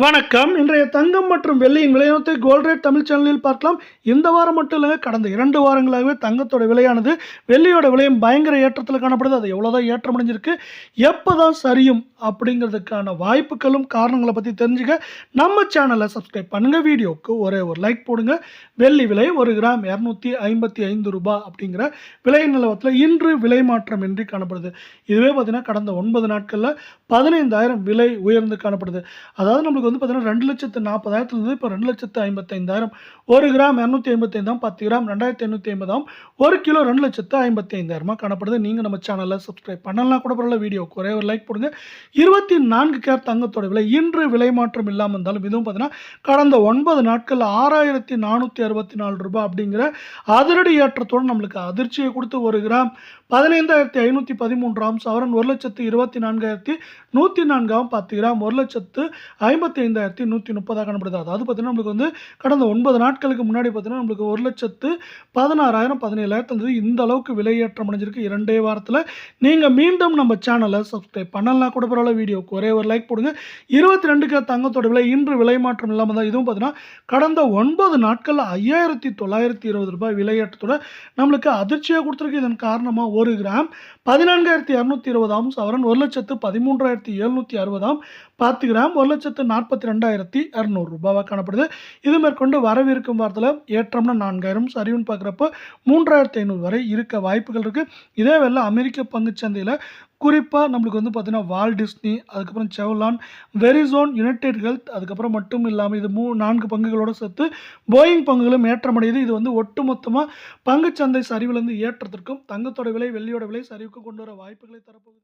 வணக்கம். இன்றைய தங்கம் மற்றும் வெள்ளியின் விலையத்தை கோல்ட் ரேட் தமிழ் சேனலில் பார்க்கலாம். இந்த வாரம் மட்டும் இல்லைங்க, கடந்த 2 வாரங்களாகவே தங்கத்தோட விலையானது வெள்ளியோட விலையும் பயங்கர ஏற்றத்தில் காணப்படுது. அது எவ்வளோதான் ஏற்றம் அடைஞ்சிருக்கு, எப்போ தான் சரியும் அப்படிங்கிறதுக்கான வாய்ப்புகளும் காரணங்களை பற்றி தெரிஞ்சுக்க நம்ம சேனலை சப்ஸ்கிரைப் பண்ணுங்கள். வீடியோவுக்கு ஒரே ஒரு லைக் போடுங்க. வெள்ளி விலை 1 கிராம் 255 ரூபாய் அப்படிங்கிற விலை நிலவரத்தில் இன்று விலை மாற்றம் இன்றி காணப்படுது. இதுவே பார்த்தீங்கன்னா கடந்த 9 நாட்களில் 15,000 விலை உயர்ந்து காணப்படுது. அதாவது நம்மளுக்கு வந்து பார்த்தீங்கன்னா 2,40,000 இப்போ 2,55,000. 1 கிராம் 255, 10 கிராம் 2,550, 1 கிலோ 2,55,000 காணப்படுது. நீங்கள் நம்ம சேனலை சப்ஸ்கிரைப் பண்ணலாம் கூட பரவாயில்ல, வீடியோக்கு ஒரே ஒரு லைக் போடுங்க. 24 கேரட் தங்கத்தோட விலை இன்று விலை மாற்றம் இல்லாமல் இருந்தாலும் இதுவும் பார்த்தீங்கன்னா கடந்த 9 நாட்கள் 6,464 ரூபாய் அப்படிங்கிற அதிரடி ஏற்றத்தோடு நம்மளுக்கு அதிர்ச்சியை கொடுத்து 1 கிராம் 15,513 சவரன் 1,24,104, 10 கிராம் 1,55,130 காணப்படுது. அதாவது பார்த்தீங்கன்னா நம்மளுக்கு வந்து கடந்த 9 நாட்களுக்கு முன்னாடி பார்த்தீங்கன்னா நம்மளுக்கு 1,16,000 17,000 இருந்தது. இந்த அளவுக்கு விலையேற்றம் அடைஞ்சிருக்கு 2 வாரத்தில். நீங்கள் மீண்டும் நம்ம சேனலை சப்ஸ்கிரைப் பண்ணலாம் கூட பரவாயில்ல, வீடியோக்கு ஒரே ஒரு லைக் போடுங்க. 22 கேரட் தங்கத்தோட விலை இன்று விலை மாற்றம் இல்லாமல் தான். இதுவும் பார்த்தீங்கன்னா கடந்த 9 நாட்களில் 5,920 ரூபாய் விலையேற்றத்தோட நம்மளுக்கு அதிர்ச்சியாக கொடுத்துருக்கு. இதன் காரணமாக 1 கிராம் 14,220 சவரன் 1,13,760, 10 கிராம் 1,42,200 ரூபாவாக காணப்படுது. இது மேற்கொண்டு வரவிருக்கும் வாரத்தில் ஏற்றம்னா 4,000, சரிவுன்னு பார்க்குறப்போ 3,500 வரை இருக்க வாய்ப்புகள் இருக்குது. இதே வேளை அமெரிக்க பங்குச்சந்தையில் குறிப்பாக நம்மளுக்கு வந்து பார்த்தீங்கன்னா வால் டிஸ்னி, அதுக்கப்புறம் செவ்லான், வெரிசோன், யுனைடெட் ஹெல்த், அதுக்கப்புறம் மட்டும் இல்லாமல் இது 4 பங்குகளோடு சேர்த்து போயிங் பங்குகளும் ஏற்றமடையுது. இது வந்து ஒட்டுமொத்தமாக பங்குச்சந்தை சரிவிலிருந்து ஏற்றத்திற்கும் தங்கத்தோட விலை வெள்ளியோட விலை சரிவுக்கு கொண்டு வர வாய்ப்புகளை தரப்போகுது.